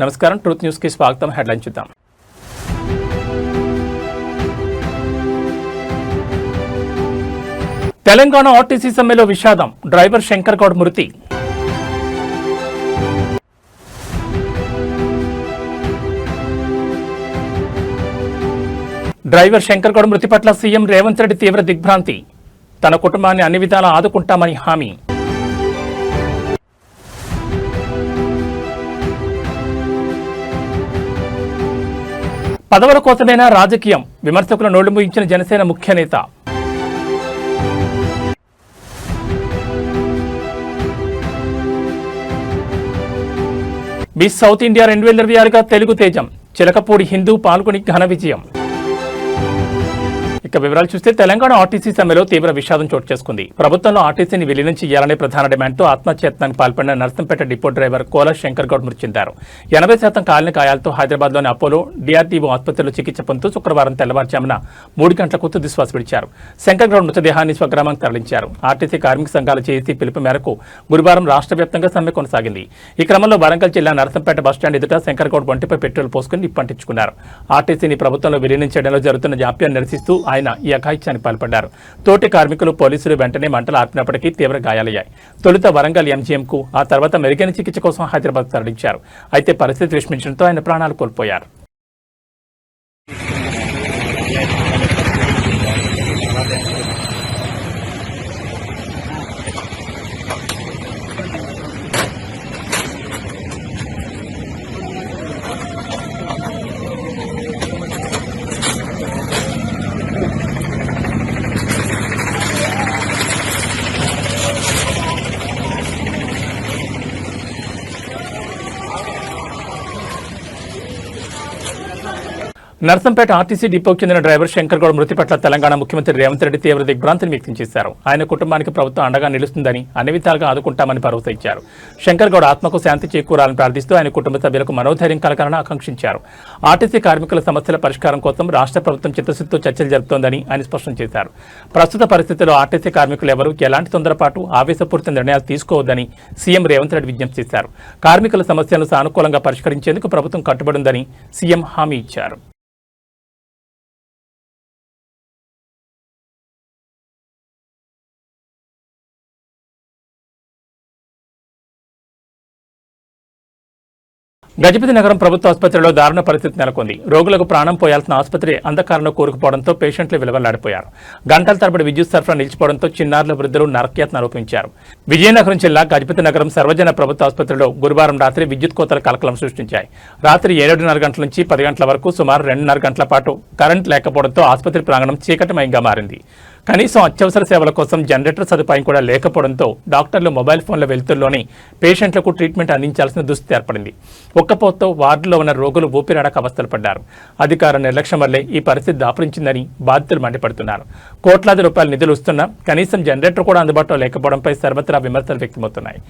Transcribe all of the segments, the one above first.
నమస్కారం truth news కి స్వాగతం. హెడ్లైన్ చూద్దాం. తెలంగాణ ఆర్టీసీ సమ్మెలో విషాదం, డ్రైవర్ శంకర్ గౌడ్ మృతి. డ్రైవర్ శంకర్ గౌడ్ మృతి పట్ల సీఎం రేవంత్ రెడ్డి తీవ్ర దిగ్భ్రాంతి, తన కుటుంబాన్ని అన్ని విధాలా ఆదుకుంటామని హామీ. పదవుల కోసమేనా రాజకీయం, విమర్శకుల నోళ్లు మూయించిన జనసేన ముఖ్య నేత. మిస్ సౌత్ ఇండియా 2026గా తెలుగు తేజం, చిలకపూడి హిందూ పాల్గొని ఘన విజయం. ఇక వివరాలు చూస్తే తెలంగాణ ఆర్టీసీ సమ్మెలో తీవ్ర విషాదం చోటు చేసుకుంది. ప్రభుత్వంలో ఆర్టీసీని విలీనం చేయాలనే ప్రధాన డిమాండ్తో ఆత్మహత్యత్నానికి పాల్పడిన నర్సంపేట డిపో డ్రైవర్ కోల శంకర్ గౌడ్ మృతి చెందారు. 80% కాలిన గాయాలతో హైదరాబాద్లోని అపోలో డిఆర్డీఓ ఆసుపత్రిలో చికిత్స పొందుతూ శుక్రవారం తెల్లవారుజామున 3 గంటలకు తుది శ్వాస విడిచారు. శంకర్ గౌడ్ మృతదేహాన్ని స్వగ్రామానికి తరలించారు. ఆర్టీసీ కార్మిక సంఘాల చేసి పిలుపు మేరకు గురువారం రాష్ట్ర వ్యాప్తంగా సమ్మె కొనసాగింది. ఈ క్రమంలో వరంగల్ జిల్లా నర్సంపేట బస్టాండ్ ఎదుట శంకర్ గౌడ్ ఒంటిపై పెట్రోల్ పోసుకుని నిప్పంటించుకున్నారు. ఆర్టీసీని ప్రభుత్వంలో విలీనం చేయడంలో జరుగుతున్న జాప్యాన్ని నిరసిస్తూ ఆయన ఈ అఘాయిత్యానికి పాల్పడ్డారు. తోటి కార్మికులు, పోలీసులు వెంటనే మంటలు ఆర్పినప్పటికీ తీవ్ర గాయాలయ్యాయి. తొలుత వరంగల్ ఎంజీఎంకు, ఆ తర్వాత మెరుగైన చికిత్స కోసం హైదరాబాద్ తరలించారు. అయితే పరిస్థితి విషమించడంతో ఆయన ప్రాణాలు కోల్పోయారు. నర్సంపేట ఆర్టీసీ డిపోకు చెందిన డ్రైవర్ శంకర్ గౌడ్ మృతి పట్ల తెలంగాణ ముఖ్యమంత్రి రేవంత్ రెడ్డి తీవ్ర దిగ్భ్రాంతిని వ్యక్తం చేశారు. ఆయన కుటుంబానికి ప్రభుత్వం అండగా నిలుస్తుందని, అన్ని విధాలుగా ఆదుకుంటామని భరోసా ఇచ్చారు. శంకర్ గౌడ్ ఆత్మకు శాంతి చేకూరాలని ప్రార్థిస్తూ ఆయన కుటుంబ సభ్యులకు మనోధైర్యం కలగాలని ఆకాంక్షించారు. ఆర్టీసీ కార్మికుల సమస్యల పరిష్కారం కోసం రాష్ట్ర ప్రభుత్వం చిత్తశుద్ధితో చర్చలు జరుపుతోందని ఆయన స్పష్టం చేశారు. ప్రస్తుత పరిస్థితుల్లో ఆర్టీసీ కార్మికులు ఎవరూ ఎలాంటి తొందరపాటు, ఆవేశపూరిత నిర్ణయాలు తీసుకోవద్దని సీఎం రేవంత్ రెడ్డి విజ్ఞప్తి చేశారు. కార్మికుల సమస్యలను సానుకూలంగా పరిష్కరించేందుకు ప్రభుత్వం కట్టుబడి ఉందని సీఎం హామీ ఇచ్చారు. గజపతి నగరం ప్రభుత్వ ఆసుపత్రిలో దారుణ పరిస్థితి నెలకొంది. రోగులకు ప్రాణం పోయాల్సిన ఆసుపత్రి అంధకారంలో కూరుకుపోవడంతో పేషెంట్లు విలువలాడిపోయారు. గంటల తరబడి విద్యుత్ సరఫరా నిలిచిపోవడంతో చిన్నారుల వృద్ధులు నరకయాతన ఆరోపించారు. విజయనగరం జిల్లా గజపతి నగరం సర్వజన ప్రభుత్వ ఆసుపత్రిలో గురువారం రాత్రి విద్యుత్ కోతలు కలకలం సృష్టించాయి. రాత్రి 7:30 గంటల నుంచి 10 గంటల వరకు సుమారు 2.5 గంటల పాటు కరెంట్ లేకపోవడంతో ఆసుపత్రి ప్రాంగణం చీకటిమయంగా మారింది. కనీసం అత్యవసర సేవల కోసం జనరేటర్ సదుపాయం కూడా లేకపోవడంతో డాక్టర్లు మొబైల్ ఫోన్ల వెలుతుల్లోనే పేషెంట్లకు ట్రీట్మెంట్ అందించాల్సిన దుస్థితి ఏర్పడింది. ఒక్కపోతతో వార్డులో ఉన్న రోగులు ఊపిరాడక అవస్థలు పడ్డారు. అధికార నిర్లక్ష్యం వల్లే ఈ పరిస్థితి దాపురించిందని బాధితులు మండిపడుతున్నారు. కోట్లాది రూపాయల నిధులు వస్తున్నా కనీసం జనరేటర్ కూడా అందుబాటులో లేకపోవడంపై సర్వత్రా విమర్శలు వ్యక్తమవుతున్నాయి.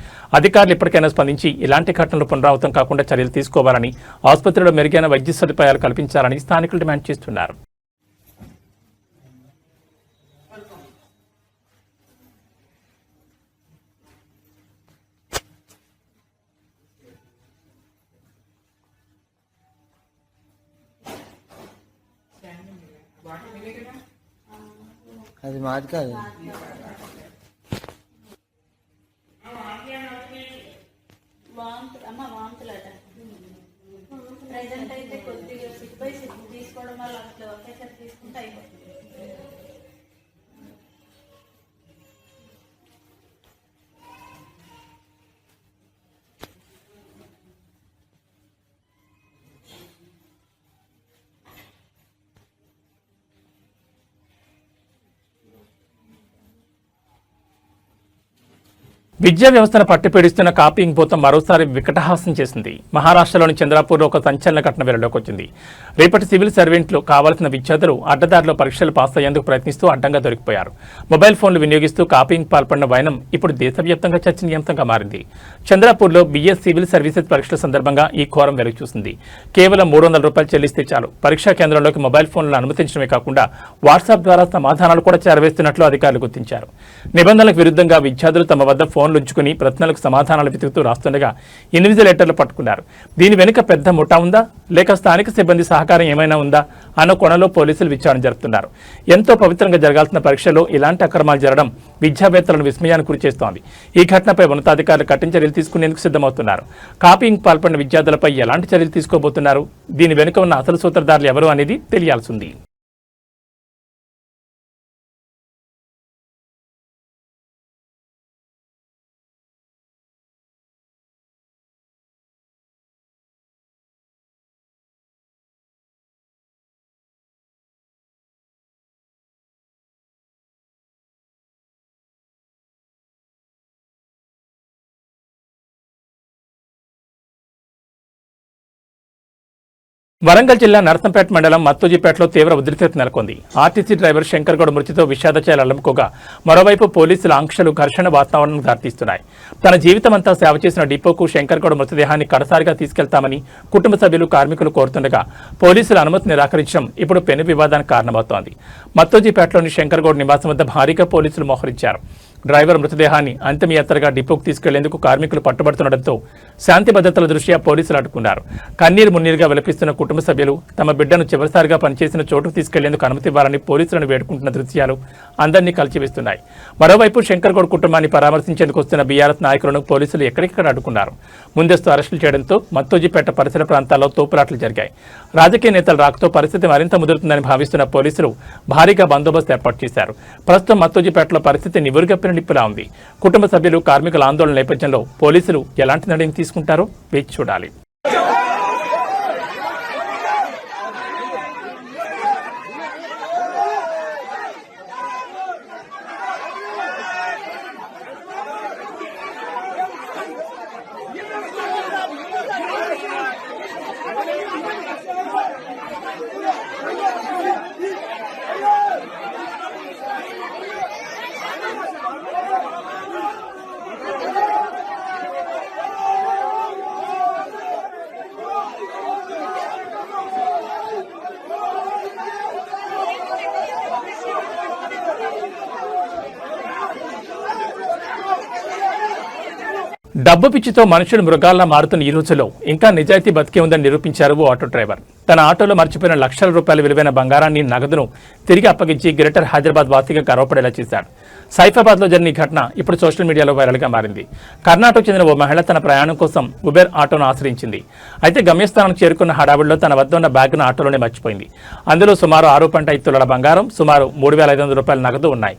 అధికారులు ఇప్పటికైనా స్పందించి ఇలాంటి ఘటనలు పునరావృతం కాకుండా చర్యలు తీసుకోవాలని, ఆసుపత్రిలో మెరుగైన వైద్య సదుపాయాలు కల్పించాలని స్థానికులు డిమాండ్ చేస్తున్నారు. అది మాది కాదు. ప్రెజెంట్ అయితే కొద్దిగా 6/6 తీసుకోవడం వల్ల అట్లా ఒకేసారి తీసుకుంటే అయిపోతుంది. విద్యా వ్యవస్థను పట్టిపీడిస్తున్న కాపీయింగ్ భూతం మరోసారి వికటహాసం చేసింది. మహారాష్ట్రలోని చంద్రాపూర్లో ఒక సంచలన ఘటన వెలుగులోకి వచ్చింది. రేపటి సివిల్ సర్వెంట్లు కావాల్సిన విద్యార్థులు అడ్డదారిలో పరీక్షలు పాస్ అయ్యేందుకు ప్రయత్నిస్తూ అడ్డంగా దొరికిపోయారు. మొబైల్ ఫోన్లు వినియోగిస్తూ కాపీయింగ్ పాల్పడిన వైనం ఇప్పుడు దేశవ్యాప్తంగా చర్చనీయాంశంగా మారింది. చంద్రాపూర్లో బిఎస్ సివిల్ సర్వీసెస్ పరీక్షల సందర్భంగా ఈ ఘోరం వెలుగు చూసింది. కేవలం 300 రూపాయలు చెల్లిస్తే చాలు పరీక్షా కేంద్రంలోకి మొబైల్ ఫోన్లను అనుమతించడమే కాకుండా వాట్సాప్ ద్వారా సమాధానాలు కూడా చేరవేస్తున్నట్లు అధికారులు గుర్తించారు. నిబంధనలకు విరుద్ధంగా విద్యార్థులు తమ వద్ద ఫోన్ ఫోన్లు ఉంచుకుని ప్రశ్నలకు సమాధానాలు వెతుకుతూ రాస్తుండగా ఇన్విజిలేటర్లు పట్టుకున్నారు. దీని వెనుక పెద్ద ముఠా ఉందా లేక స్థానిక సిబ్బంది సహకారం ఏమైనా ఉందా అన్న కోణంలో పోలీసులు విచారణ జరుపుతున్నారు. ఎంతో పవిత్రంగా జరగాల్సిన పరీక్షలో ఇలాంటి అక్రమాలు జరగడం విద్యావేత్తలను విస్మయానికి గురిచేస్తోంది. ఈ ఘటనపై ఉన్నతాధికారులు కఠిన చర్యలు తీసుకునేందుకు సిద్ధమవుతున్నారు. కాపీయింగ్ పాల్పడిన విద్యార్థులపై ఎలాంటి చర్యలు తీసుకోబోతున్నారు, దీని వెనుక ఉన్న అసలు సూత్రధారులు ఎవరు అనేది తెలియాల్సి ఉంది. వరంగల్ జిల్లా నరసంపేట మండలం మత్తోజిపేటలో తీవ్ర ఉద్రిక్తత నెలకొంది. ఆర్టీసీ డ్రైవర్ శంకర్ గౌడ్ మృతితో విషాదచాలు అల్లుకోగా మరోవైపు పోలీసుల ఆంక్షలు ఘర్షణ వాతావరణం దారితీస్తున్నాయి. తన జీవితమంతా సేవ చేసిన డిపోకు శంకర్ గౌడ్ మృతదేహాన్ని కడసారిగా తీసుకెళ్తామని కుటుంబ సభ్యులు కార్మికులు కోరుతుండగా పోలీసుల అనుమతి నిరాకరించడం ఇప్పుడు పెను వివాదానికి కారణమవుతోంది. మత్తోజిపేటలోని శంకర్ గౌడ్ నివాసం వద్ద భారీగా పోలీసులు మోహరించారు. డ్రైవర్ మృతదేహాన్ని అంతిమయాత్రగా డిపోకు తీసుకెళ్లేందుకు కార్మికులు పట్టుబడుతుండటంతో శాంతి భద్రతల దృష్ట్యా పోలీసులు అడ్డుకున్నారు. కన్నీరు మున్నీరుగా విలపిస్తున్న కుటుంబ సభ్యులు తమ బిడ్డను చివరిసారిగా పనిచేసిన చోటుకు తీసుకెళ్లేందుకు అనుమతి ఇవ్వాలని పోలీసులను వేడుకుంటున్న దృశ్యాలు అందరినీ కలిచివేస్తున్నాయి. మరోవైపు శంకర్ గౌడ్ కుటుంబాన్ని పరామర్శించేందుకు వస్తున్న బీఆర్ఎస్ నాయకులను పోలీసులు ఎక్కడిక్కడ అడ్డుకున్నారు. ముందస్తు అరెస్టులు చేయడంతో మత్తోజిపేట పరిసర ప్రాంతాల్లో తోపులాటలు జరిగాయి. రాజకీయ నేతల రాకతో పరిస్థితి మరింత ముదురుతుందని భావిస్తున్న పోలీసులు భారీగా బందోబస్తు ఏర్పాటు చేశారు. ప్రస్తుతం మత్తోజిపేటలో పరిస్థితి నివురుగప్పిన నిప్పులా ఉంది. కుటుంబ సభ్యులు కార్మికుల ఆందోళన నేపథ్యంలో పోలీసులు ఎలాంటి నిర్ణయం తీసుకుంటారో వేచి చూడాలి. డబ్బు పిచ్చితో మనుషులు మృగాల్లా మారుతున్న ఈ రోజుల్లో ఇంకా నిజాయితీ బతికే ఉందని నిరూపించారు ఓ ఆటో డ్రైవర్. తన ఆటోలో మర్చిపోయిన లక్షల రూపాయల విలువైన బంగారాన్ని, నగదును తిరిగి అప్పగించి గ్రేటర్ హైదరాబాద్ వాసిగా గర్వపడేలా చేశాడు. సైఫాబాద్లో జరిగిన ఈ ఘటన ఇప్పుడు సోషల్ మీడియాలో వైరల్గా మారింది. కర్ణాటకకు చెందిన ఓ మహిళ తన ప్రయాణం కోసం ఉబెర్ ఆటోను ఆశ్రయించింది. అయితే గమ్యస్థానానికి చేరుకున్న హడావుడిలో తన వద్ద ఉన్న బ్యాగ్ను ఆటోలోనే మర్చిపోయింది. అందులో సుమారు 6.5 తులాల బంగారం, సుమారు 3,500 రూపాయల నగదు ఉన్నాయి.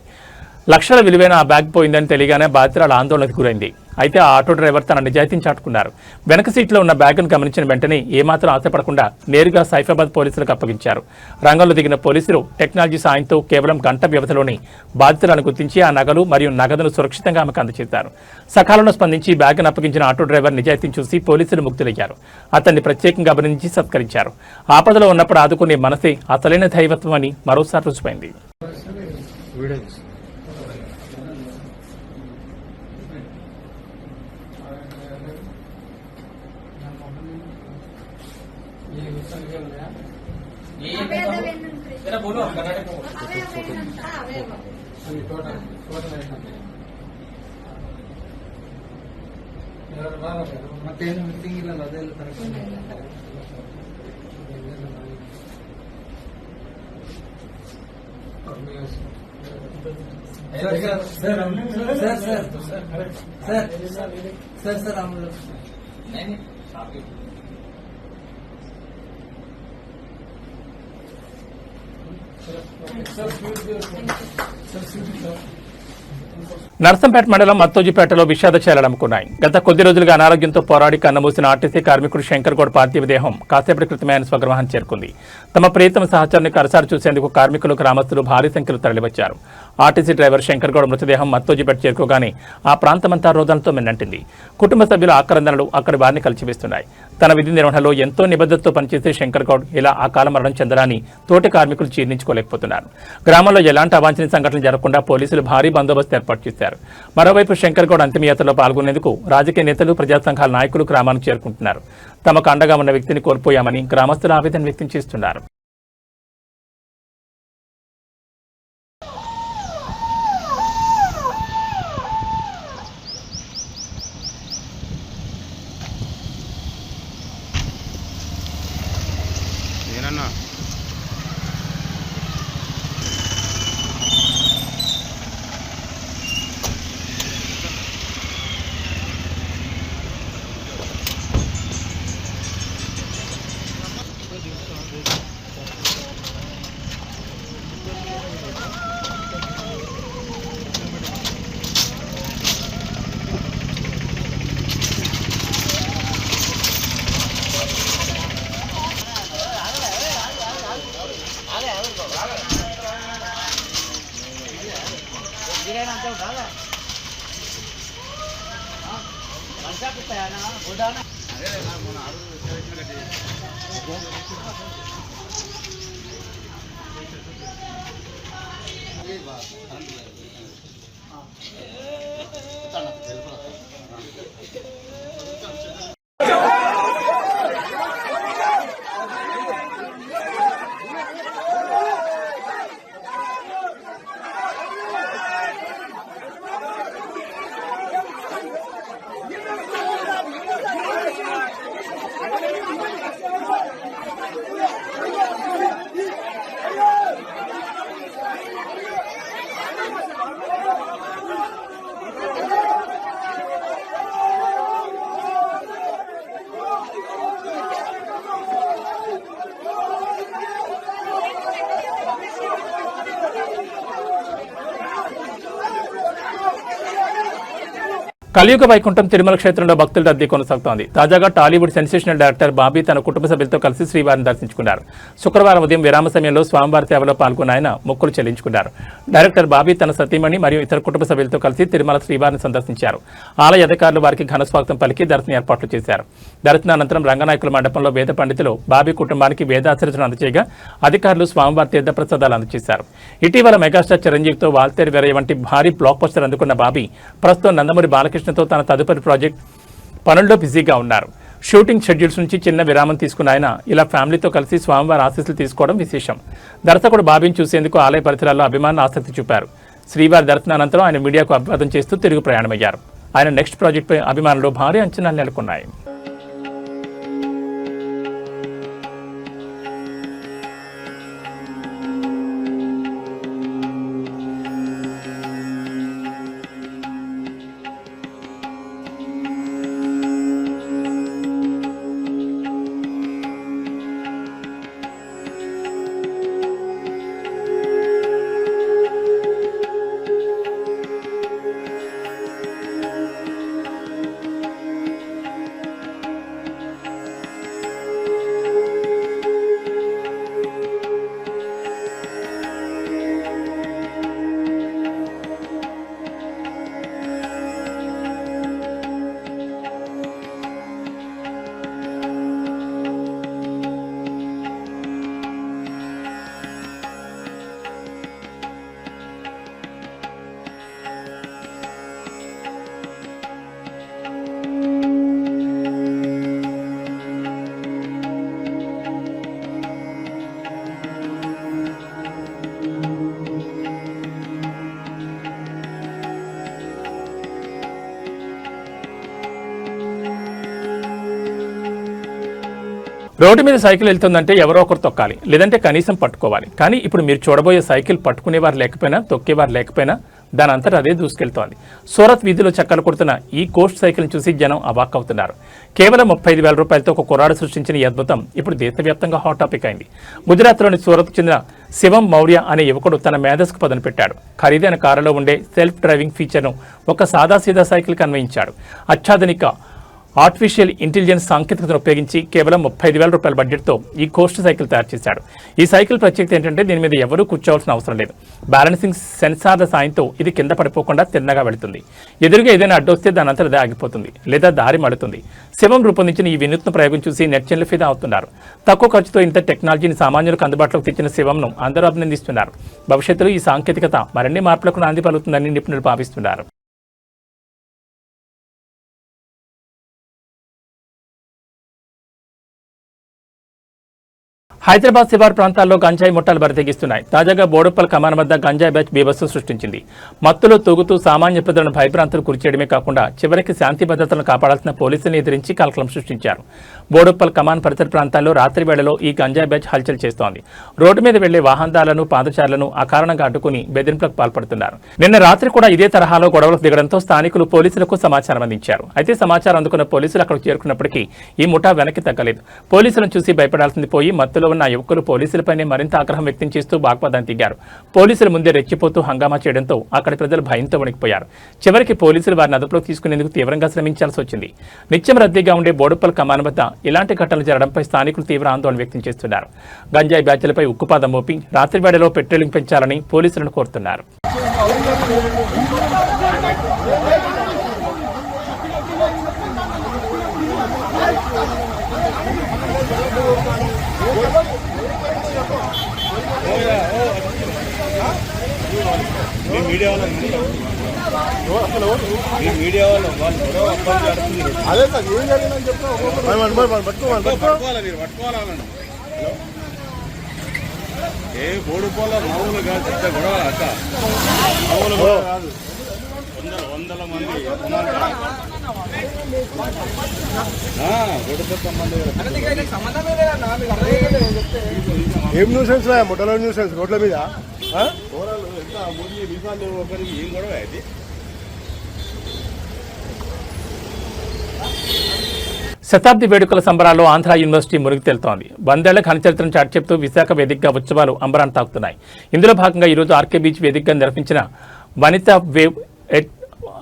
లక్షల విలువైన ఆ బ్యాగ్ పోయిందని తెలియగానే బాధితురాలు ఆందోళనకు గురైంది. అయితే ఆ ఆటో డ్రైవర్ తన నిజాయితీని చాటుకున్నారు. వెనక సీట్లో ఉన్న బ్యాగ్ను గమనించిన వెంటనే ఏమాత్రం ఆశపడకుండా నేరుగా సైఫాబాద్ పోలీసులకు అప్పగించారు. రంగంలో దిగిన పోలీసులు టెక్నాలజీ సాయంతో కేవలం గంట వ్యవధిలోనే బాధితులను గుర్తించి ఆ నగలు మరియు నగదును సురక్షితంగా ఆమెకు అందజేశారు. సకాలంలో స్పందించి బ్యాగ్ను అప్పగించిన ఆటో డ్రైవర్ నిజాయితీని చూసి పోలీసులు ముక్తులయ్యారు. అతన్ని ప్రత్యేకంగా అభినందించి సత్కరించారు. ఆపదలో ఉన్నప్పుడు ఆదుకునే మనసే అసలైన దైవత్వం అని మరోసారి రుజువైంది. నర్సంపేట మండలం మత్తోజిపేటలో విషాదచాలు అలుముకున్నాయి. గత కొద్ది రోజులుగా అనారోగ్యంతో పోరాడి కన్నమూసిన ఆర్టీసీ కార్మికుడు శంకర్ గౌడ్ పార్థివ దేహం కాసేపటి క్రితమే ఆయన స్వగృహానికి చేరుకుంది. తమ ప్రియతమ సహచరుని కరసారు చూసేందుకు కార్మికులు, గ్రామస్తులు భారీ సంఖ్యలో తరలివచ్చారు. ఆర్టీసీ డ్రైవర్ శంకర్ గౌడ్ మృతదేహం మత్తోజిపేట చేరుకోగానే ఆ ప్రాంతమంతా రోదనతో మిన్నంటింది. కుటుంబ సభ్యుల ఆక్రందనలు అక్కడి వారిని కలిచివేస్తున్నాయి. తన విధి నిర్వహణలో ఎంతో నిబద్ధతతో పనిచేసే శంకర్ గౌడ్ ఇలా అకాల మరణం చెందడాన్ని తోటి కార్మికులు జీర్ణించుకోలేకపోతున్నారు. గ్రామంలో ఎలాంటి అవాంఛనీయ సంఘటనలు జరగకుండా పోలీసులు భారీ బందోబస్తు ఏర్పాటు చేశారు. మరోవైపు శంకర్ గౌడ్ అంతిమయాత్రలో పాల్గొనేందుకు రాజకీయ నేతలు, ప్రజా సంఘాల నాయకులు గ్రామానికి చేరుకుంటున్నారు. తమకు అండగా ఉన్న వ్యక్తిని కోల్పోయామని గ్రామస్తులు ఆవేదన వ్యక్తం చేస్తున్నారు. మీరన్నా కలియుగ వైకుంఠం తిరుమల క్షేత్రంలో భక్తుల రద్దీ కొనసాగుతోంది. తాజాగా టాలీవుడ్ సెన్సేషనల్ డైరెక్టర్ బాబీ తన కుటుంబ సభ్యులతో కలిసి శ్రీవారిని దర్శించుకున్నారు. శుక్రవారం ఉదయం విరామ సమయంలో స్వామివారి సేవలో పాల్గొన్న ఆయన మొక్కులు చెల్లించుకున్నారు. డైరెక్టర్ బాబీ తన సతీమణి మరియు ఇతర కుటుంబ సభ్యులతో కలిసి తిరుమల శ్రీవారిని సందర్శించారు. ఆలయ అధికారులు వారికి ఘన స్వాగతం పలికి దర్శన ఏర్పాట్లు చేశారు. దర్శనానంతరం రంగనాయకుల మండపంలో వేద పండితులు బాబీ కుటుంబానికి వేదాశీర్వచనం అందజేయగా అధికారులు స్వామివారి తీర్థప్రసాదాలు అందజేశారు. ఇటీవల మెగాస్టార్ చిరంజీవితో వాల్తేరు వీరయ్య వంటి భారీ బ్లాక్ బస్టర్ అందుకున్న బాబీ ప్రస్తుతం నందమూరి బాలకృష్ణతో తన తదుపరి ప్రాజెక్ట్ పనుల్లో బిజీగా ఉన్నారు. షూటింగ్ షెడ్యూల్స్ నుంచి చిన్న విరామం తీసుకున్న ఆయన ఇలా ఫ్యామిలీతో కలిసి స్వామివారి ఆశీస్సులు తీసుకోవడం విశేషం. దర్శకుడు బాబీని చూసేందుకు ఆలయ పరిసరాల్లో అభిమానులు ఆసక్తి చూపారు. శ్రీవారి దర్శనానంతరం ఆయన మీడియాకు అభివాదం చేస్తూ తిరుగు ప్రయాణమయ్యారు. ఆయన నెక్స్ట్ ప్రాజెక్టుపై అభిమానులు భారీ అంచనాలు నెలకొన్నాయి. రోడ్డు మీద సైకిల్ వెళ్తుందంటే ఎవరో ఒకరు తొక్కాలి, లేదంటే కనీసం పట్టుకోవాలి. కానీ ఇప్పుడు మీరు చూడబోయే సైకిల్ పట్టుకునేవారు లేకపోయినా, తొక్కేవారు లేకపోయినా దాని అంతటా అదే దూసుకెళ్తోంది. సూరత్ వీధిలో చక్కలు కొడుతున్న ఈ కోస్ట్ సైకిల్ని చూసి జనం అవాక్కవుతున్నారు. కేవలం 35,000 రూపాయలతో ఒక కుర్రాడు సృష్టించిన ఈ అద్భుతం ఇప్పుడు దేశవ్యాప్తంగా హాట్ టాపిక్ అయింది. గుజరాత్లోని సూరత్కు చెందిన శివం మౌర్య అనే యువకుడు తన మేధస్సుకు పదును పెట్టాడు. ఖరీదైన కారులో ఉండే సెల్ఫ్ డ్రైవింగ్ ఫీచర్ను ఒక సాదాసీదా సైకిల్కి అన్వయించాడు. అత్యాధునిక ఆర్టిఫిషియల్ ఇంటెలిజెన్స్ సాంకేతికతను ఉపయోగించి కేవలం 35,000 రూపాయల బడ్జెట్తో ఈ కోస్ట్ సైకిల్ తయారు చేశాడు. ఈ సైకిల్ ప్రత్యేకత ఏంటంటే దీని మీద ఎవరూ కూర్చోవాల్సిన అవసరం లేదు. బ్యాలెన్సింగ్ సెన్సార్ల సాయంతో ఇది కింద పడిపోకుండా తిన్నగా వెళుతుంది. ఎదురుగా ఏదైనా అడ్డొస్తే దాని అంతా ఆగిపోతుంది లేదా దారి మడుతుంది. శివం రూపొందించిన ఈ వినూత్న ప్రయోగం చూసి నెట్జన్లు ఫిదా అవుతున్నారు. తక్కువ ఖర్చుతో ఇంత టెక్నాలజీని సామాన్యులకు అందుబాటులోకి తెచ్చిన శివంను అందరూ అభినందిస్తున్నారు. భవిష్యత్తులో ఈ సాంకేతికత మరిన్ని మార్పులకు నాంది పలుకుతుందని నిపుణులు భావిస్తున్నారు. హైదరాబాద్ శివారు ప్రాంతాల్లో గంజాయి ముఠాలు బరితెగిస్తున్నాయి. తాజాగా బోడుప్పల్ కమాన్ వద్ద గంజాయి బ్యాచ్ బీభత్సం సృష్టించింది. మత్తులో తూగుతూ సామాన్య ప్రజలను భయభ్రాంతులు గురిచేయడమే కాకుండా చివరికి శాంతి భద్రతలను కాపాడాల్సిన పోలీసులను ఎదిరించి కలకలం సృష్టించారు. బోడుప్పల్ కమాన్ పరిసర ప్రాంతాల్లో రాత్రి వేళలో ఈ గంజాయి బ్యాచ్ హల్చల్ చేస్తోంది. రోడ్డు మీద వెళ్లే వాహనదారులను పాదచారులను అకారణంగా అడ్డుకుని బెదిరింపులకు పాల్పడుతున్నారు. నిన్న రాత్రి కూడా ఇదే తరహాలో గొడవలకు దిగడంతో స్థానికులు పోలీసులకు సమాచారం అందించారు. అయితే సమాచారం అందుకున్న పోలీసులు అక్కడికి చేరుకున్నప్పటికీ ఈ ముఠా వెనక్కి తగ్గలేదు. పోలీసులను చూసి భయపడాల్సింది పోయి మత్తులో ఉన్న యువకులు పోలీసులపైనే మరింత ఆగ్రహం వ్యక్తం చేస్తూ వాగ్వాదానికి దిగారు. పోలీసుల ముందే రెచ్చిపోతూ హంగామా చేయడంతో అక్కడి ప్రజలు భయంతో వణికిపోయారు. చివరికి పోలీసులు వారిని అదుపులోకి తీసుకునేందుకు తీవ్రంగా శ్రమించాల్సి వచ్చింది. నిత్యం రద్దీగా ఉండే బోడుప్పల్ కమాన్ వద్ద ఇలాంటి ఘటనలు జరగడంపై స్థానికులు తీవ్ర ఆందోళన వ్యక్తం చేస్తున్నారు. గంజాయి బ్యాచ్లపై ఉక్కుపాదం మోపి రాత్రి వేళలో పెట్రోలింగ్ పెంచాలని పోలీసులను కోరుతున్నారు. అదే సార్ ఏం జరిగిందని చెప్తున్నా పట్టుకోవాలి ఏ బోడుపోల మామూలు కాదు, పెద్ద గొడవ అక్క, మామూలు గొడవ కాదు. వందల మంది ఏం న్యూసెన్స్ ముట్టలో న్యూసెన్స్ రోడ్ల మీద ఎంత ముడి రీఫాండ్ ఒకరికి ఏం గొడవ అది. శతాబ్ది వేడుకల సంబరాల్లో ఆంధ్ర యూనివర్సిటీ మునిగి తేలుతోంది. 100 ఏళ్ల ఘనచరిత్రను చాటి చెప్తూ విశాఖ వేదికగా ఉత్సవాలు అంబరాన్ని తాకుతున్నాయి. ఇందులో భాగంగా ఈరోజు ఆర్కే బీచ్ వేదికగా నిర్వహించిన వనితా వేవ్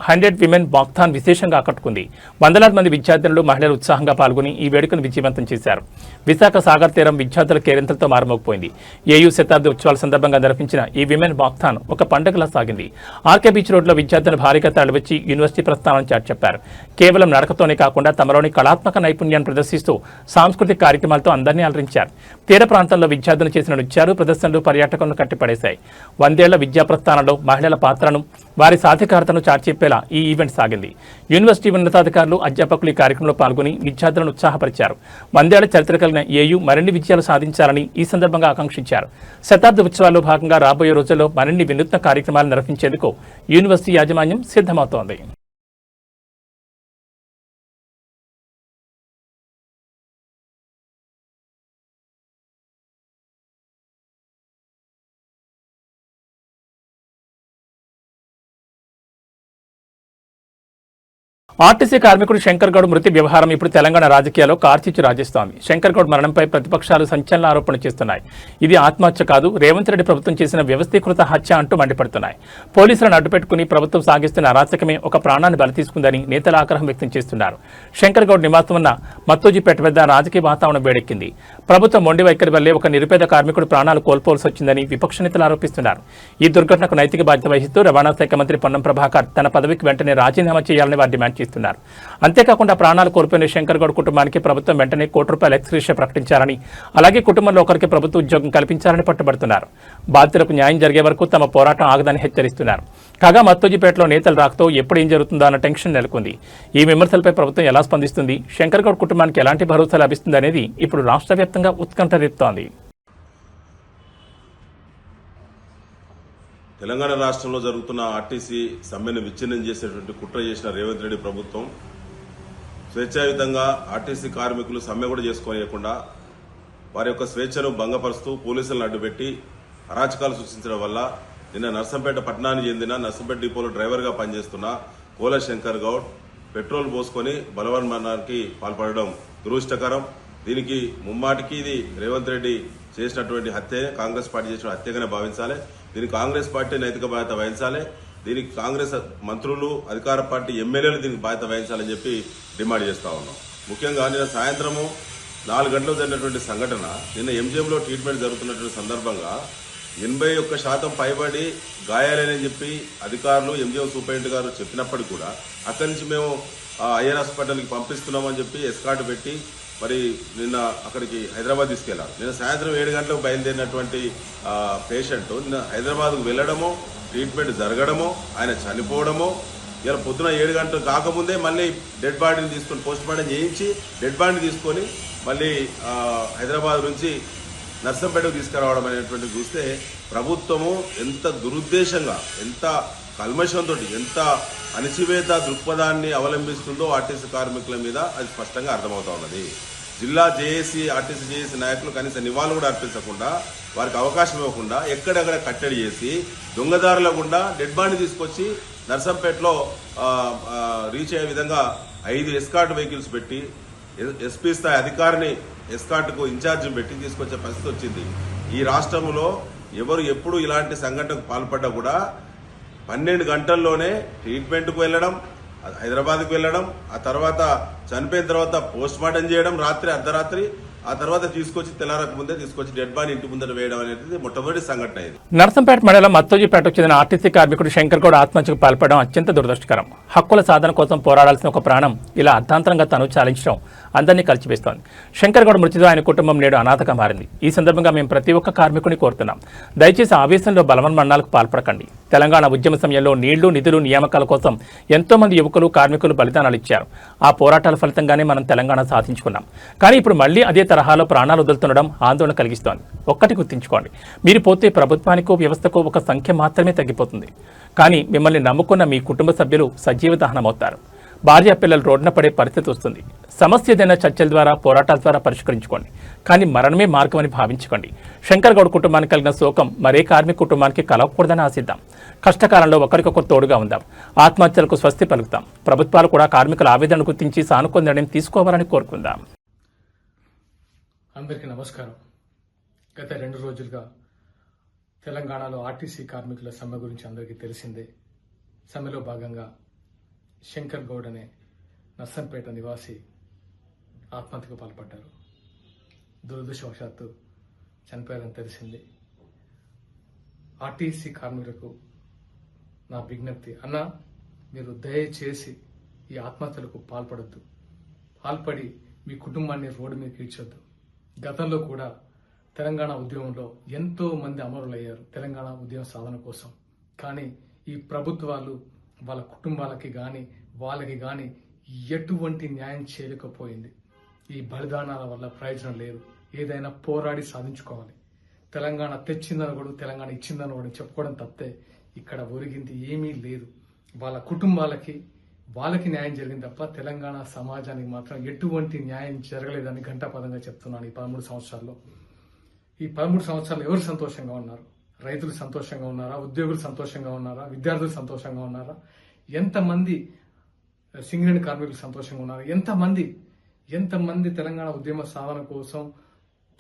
100 విమెన్ వాక్థాన్ విశేషంగా ఆకట్టుకుంది. వందలాది మంది విద్యార్థులు మహిళలు ఉత్సాహంగా పాల్గొని ఈ వేడుకను విజయవంతం చేశారు. విశాఖ సాగర్ తీరం విద్యార్థుల కేరింతలతో మారుమోగిపోయింది. ఏయూ శతాబ్ది ఉత్సవాల సందర్భంగా నిర్వహించిన ఈ విమెన్ వాక్థాన్ ఒక పండుగలా సాగింది. ఆర్కే బీచ్ రోడ్లో విద్యార్థులు భారీగా తరలివచ్చి యూనివర్సిటీ ప్రస్థానం చాటి చెప్పారు. కేవలం నడకతోనే కాకుండా తమలోని కళాత్మక నైపుణ్యాన్ని ప్రదర్శిస్తూ సాంస్కృతిక కార్యక్రమాలతో అందరినీ అలరించారు. తీర ప్రాంతంలో విద్యార్థులు చేసిన నృత్యాలు, ప్రదర్శనలు పర్యాటకులను కట్టిపడేశాయి. 100 ఏళ్ల విద్యా ప్రస్థానంలో మహిళల పాత్రను, వారి సాధికారతను చాటి చెప్పేలా ఈ ఈవెంట్ సాగింది. యూనివర్సిటీ ఉన్నతాధికారులు, అధ్యాపకులు ఈ కార్యక్రమంలో పాల్గొని విద్యార్థులను ఉత్సాహపరిచారు. 100 ఏళ్ల చరిత్ర కలిగిన ఏయూ మరిన్ని విజయాలు సాధించాలని ఈ సందర్భంగా ఆకాంక్షించారు. శతాబ్ది ఉత్సవాల్లో భాగంగా రాబోయే రోజుల్లో మరిన్ని వినూత్న కార్యక్రమాలు నిర్వహించేందుకు యూనివర్సిటీ యాజమాన్యం సిద్ధమవుతోంది. ఆర్టీసీ కార్మికుడు శంకర్ గౌడ్ మృతి వ్యవహారం ఇప్పుడు తెలంగాణ రాజకీయాల్లో కార్చిచ్చు రాజేస్తోంది. శంకర్ గౌడ్ మరణంపై ప్రతిపక్షాలు సంచలన ఆరోపణలు చేస్తున్నాయి. ఇది ఆత్మహత్య కాదు, రేవంత్ రెడ్డి ప్రభుత్వం చేసిన వ్యవస్థీకృత హత్య అంటూ మండిపడుతున్నాయి. పోలీసులను అడ్డుపెట్టుకుని ప్రభుత్వం సాగిస్తున్న అరాచకమే ఒక ప్రాణాన్ని బలి తీసుకుందని నేతలు ఆగ్రహం వ్యక్తం చేస్తున్నారు. శంకర్ గౌడ్ నివాసం ఉన్న మత్తోజిపేట వద్ద రాజకీయ వాతావరణం వేడెక్కింది. ప్రభుత్వం మొండి వైఖరి వల్లే ఒక నిరుపేద కార్మికుడు ప్రాణాలు కోల్పోవలసి వచ్చిందని విపక్ష నేతలు ఆరోపిస్తున్నారు. ఈ దుర్ఘటనకు నైతిక బాధ్యత వహిస్తూ రవాణా శాఖ మంత్రి పొన్నం ప్రభాకర్ తన పదవికి వెంటనే రాజీనామా చేయాలని వారు డిమాండ్ చేస్తున్నారు. అంతేకాకుండా ప్రాణాలు కోల్పోయిన శంకర్ గౌడ్ కుటుంబానికి ప్రభుత్వం వెంటనే ₹1 కోటి ఎక్స్గ్రేషియా ప్రకటించాలని, అలాగే కుటుంబంలో ఒకరికి ప్రభుత్వ ఉద్యోగం కల్పించాలని పట్టుబడుతున్నారు. బాధితులకు న్యాయం జరిగే వరకు తమ పోరాటం ఆగదని హెచ్చరిస్తున్నారు. కాగా మత్తోజిపేటలో నేతలు రాకతో ఎప్పుడు ఏం జరుగుతుందో అన్న టెన్షన్ నెలకొంది. ఈ విమర్శలపై ప్రభుత్వం ఎలా స్పందిస్తుంది, శంకర్ గౌడ్ కుటుంబానికి ఎలాంటి భరోసా లభిస్తుంది అనేది ఇప్పుడు రాష్ట్ర వ్యాప్తంగా ఉత్కంఠ రేపుతోంది. తెలంగాణ రాష్ట్రంలో జరుగుతున్న ఆర్టీసీ సమ్మెను విచ్ఛిన్నం చేసేటువంటి కుట్ర చేసిన రేవంత్ రెడ్డి ప్రభుత్వం స్వేచ్ఛాయుతంగా ఆర్టీసీ కార్మికులు సమ్మె కూడా చేసుకోనియకుండా వారి యొక్క స్వేచ్ఛను భంగపరుస్తూ పోలీసులను అడ్డుపెట్టి అరాచకాలు సృష్టించడం వల్ల నిన్న నర్సంపేట పట్టణానికి చెందిన నర్సంపేట డిపోలో డ్రైవర్గా పనిచేస్తున్న కోల శంకర్ గౌడ్ పెట్రోల్ పోసుకొని బలవన్మరణానికి పాల్పడడం దురదృష్టకరం. దీనికి ముమ్మాటికి ఇది రేవంత్ రెడ్డి చేసినటువంటి హత్య, కాంగ్రెస్ పార్టీ చేసిన హత్యగానే భావించాలి. దీనికి కాంగ్రెస్ పార్టీ నైతిక బాధ్యత వహించాలి. దీనికి కాంగ్రెస్ మంత్రులు, అధికార పార్టీ ఎమ్మెల్యేలు దీనికి బాధ్యత వహించాలని చెప్పి డిమాండ్ చేస్తా ఉన్నాం. ముఖ్యంగా నిన్న సాయంత్రము 4 గంటలకు జరిగినటువంటి సంఘటన, నిన్న ఎంజిఎంలో ట్రీట్మెంట్ జరుగుతున్నటువంటి సందర్భంగా 81% పైబడి గాయాలేనని చెప్పి అధికారులు, ఎంజిఎం సూపరింటెండెంట్ గారు చెప్పినప్పటికీ కూడా అక్కడి నుంచి మేము ఐఆర్ హాస్పిటల్కి పంపిస్తున్నామని చెప్పి ఎస్కార్ట్ పెట్టి మరి నిన్న అక్కడికి హైదరాబాద్ తీసుకెళ్లారు. నిన్న సాయంత్రం 7 గంటలకు బయలుదేరినటువంటి పేషెంట్ నిన్న హైదరాబాద్కు వెళ్లడమో, ట్రీట్మెంట్ జరగడమో, ఆయన చనిపోవడమో, ఇలా పొద్దున 7 గంటలు కాకముందే మళ్ళీ డెడ్ బాడీని తీసుకొని పోస్ట్ మార్టం చేయించి డెడ్ బాడీని తీసుకొని మళ్ళీ హైదరాబాద్ నుంచి నర్సంపేటకు తీసుకురావడం అనేటువంటి చూస్తే ప్రభుత్వము ఎంత దురుద్దేశంగా, ఎంత కల్మషంతో, ఎంత అణచివేత దృక్పథాన్ని అవలంబిస్తుందో ఆర్టీసీ కార్మికుల మీద అది స్పష్టంగా అర్థమవుతా ఉన్నది. జిల్లా జేఏసీ, ఆర్టీసీ జేఏసీ నాయకులు కనీసం నివాళులు కూడా అర్పించకుండా, వారికి అవకాశం ఇవ్వకుండా ఎక్కడెక్కడ కట్టడి చేసి దొంగదారుల గుండా డెడ్ బాడీ తీసుకొచ్చి నర్సంపేటలో రీచ్ అయ్యే విధంగా 5 ఎస్కార్ట్ వెహికల్స్ పెట్టి ఎస్పీ స్థాయి అధికారిని ఎస్కార్ట్కు ఇన్ఛార్జిని పెట్టి తీసుకొచ్చే పరిస్థితి వచ్చింది. ఈ రాష్ట్రంలో ఎవరు ఎప్పుడు ఇలాంటి సంఘటనకు పాల్పడ్డా కూడా 12 గంటల్లోనే ట్రీట్మెంట్కు వెళ్ళడం, హైదరాబాద్కు వెళ్ళడం, ఆ తర్వాత చనిపోయిన తర్వాత పోస్ట్ మార్టం చేయడం రాత్రి అర్ధరాత్రి, ఆ తర్వాత తీసుకొచ్చి తెల్లారకు ముందే తీసుకొచ్చి డెడ్ బాడీ ఇంటి ముందర వేయడం అనేది మొట్టమొదటి సంఘటన ఇది. నర్సంపేట మండలం మత్తోజిపేటకు చెందిన ఆర్టీసీ కార్మికుడు శంకర్ గౌడ్ ఆత్మహత్యకు పాల్పడడం అత్యంత దురదృష్టకరం. హక్కుల సాధన కోసం పోరాడాల్సిన ఒక ప్రాణం ఇలా అర్థాంతరంగా తను చాలించడం అందరినీ కలిచివేస్తోంది. శంకర్ గౌడ్ మృతితో ఆయన కుటుంబం నేడు అనాథగా మారింది. ఈ సందర్భంగా మేము ప్రతి ఒక్క కార్మికుని కోరుతున్నాం, దయచేసి ఆవేశంలో బలవన్మరణాలకు పాల్పడకండి. తెలంగాణ ఉద్యమ సమయంలో నీళ్లు, నిధులు, నియామకాల కోసం ఎంతో మంది యువకులు, కార్మికులు బలిదానాలు ఇచ్చారు. ఆ పోరాటాల ఫలితంగానే మనం తెలంగాణ సాధించుకున్నాం. కానీ ఇప్పుడు మళ్లీ అదే తరహాలో ప్రాణాలు వదులుతుండడం ఆందోళన కలిగిస్తోంది. ఒక్కటి గుర్తుంచుకోండి, మీరు పోతే ప్రభుత్వానికో వ్యవస్థకో ఒక సంఖ్య మాత్రమే తగ్గిపోతుంది. కానీ మిమ్మల్ని నమ్ముకున్న మీ కుటుంబ సభ్యులు సజీవ దహనమవుతారు. భార్య పిల్లలు రోడ్డున పడే పరిస్థితి వస్తుంది. సమస్య ఏదైనా చర్చల ద్వారా, పోరాటాల ద్వారా పరిష్కరించుకోండి. కానీ మరణమే మార్గమని భావించుకోండి. శంకర్ గౌడ్ కుటుంబానికి కలిగిన శోకం మరే కార్మిక కుటుంబానికి కలగకూడదని ఆశిద్దాం. కష్టకాలంలో ఒకరికొకరు తోడుగా ఉందాం. ఆత్మహత్యలకు స్వస్తి పలుకుతాం. ప్రభుత్వాలు కూడా కార్మికుల ఆవేదనను గుర్తించి సానుకూల నిర్ణయం తీసుకోవాలని కోరుకుందాం. అందరికీ నమస్కారం. గత 2 రోజులుగా తెలంగాణలో ఆర్టీసీ కార్మికుల సమ్మె గురించి అందరికీ తెలిసిందే. సమ్మెలో భాగంగా శంకర్ గౌడ్ అనే నర్సంపేట నివాసి ఆత్మహత్యకు పాల్పడ్డారు. దురదృష్టవశాత్తు చనిపోయారని తెలిసింది. ఆర్టీసీ కార్మికులకు నా విజ్ఞప్తి, అన్న మీరు దయచేసి ఈ ఆత్మహత్యలకు పాల్పడద్దు. పాల్పడి మీ కుటుంబాన్ని రోడ్డు మీద ఈడ్చొద్దు. గతంలో కూడా తెలంగాణ ఉద్యమంలో ఎంతో మంది అమరులయ్యారు తెలంగాణ ఉద్యమ సాధన కోసం. కానీ ఈ ప్రభుత్వాలు వాళ్ళ కుటుంబాలకి కానీ వాళ్ళకి కానీ ఎటువంటి న్యాయం చేయలేకపోయింది. ఈ బలిదానాల వల్ల ప్రయోజనం లేదు. ఏదైనా పోరాడి సాధించుకోవాలి. తెలంగాణ తెచ్చిందని కూడా, తెలంగాణ ఇచ్చిందని కూడా చెప్పుకోవడం తప్పితే ఇక్కడ ఒరిగింది ఏమీ లేదు. వాళ్ళ కుటుంబాలకి వాళ్ళకి న్యాయం జరిగింది తప్ప తెలంగాణ సమాజానికి మాత్రం ఎటువంటి న్యాయం జరగలేదని ఘంటాపదంగా చెప్తున్నాను. ఈ 13 సంవత్సరాల్లో ఈ 13 సంవత్సరాలు ఎవరు సంతోషంగా ఉన్నారు? రైతులు సంతోషంగా ఉన్నారా? ఉద్యోగులు సంతోషంగా ఉన్నారా? విద్యార్థులు సంతోషంగా ఉన్నారా? ఎంతమంది సింగరేణి కార్మికులు సంతోషంగా ఉన్నారు? ఎంతమంది తెలంగాణ ఉద్యమ సాధన కోసం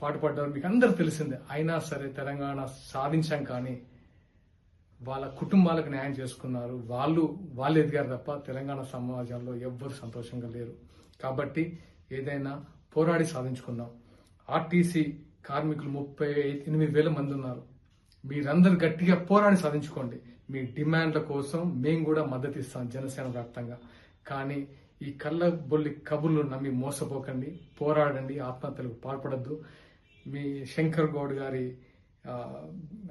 పాటుపడ్డారు మీకు అందరూ తెలిసిందే. అయినా సరే తెలంగాణ సాధించాం, కానీ వాళ్ళ కుటుంబాలకు న్యాయం చేసుకున్నారు. వాళ్ళు ఎదిగారు తప్ప తెలంగాణ సమాజంలో ఎవ్వరు సంతోషంగా లేరు. కాబట్టి ఏదైనా పోరాడి సాధించుకుందాం. ఆర్టీసీ కార్మికులు 38,000 మంది ఉన్నారు. మీరందరూ గట్టిగా పోరాడి సాధించుకోండి. మీ డిమాండ్ల కోసం మేము కూడా మద్దతు ఇస్తాం జనసేన వ్యాప్తంగా. కానీ ఈ కళ్ళబొల్లి కబుర్లు నమ్మి మోసపోకండి. పోరాడండి. ఆత్మహత్యలకు పాల్పడద్దు. మీ శంకర్ గౌడ్ గారి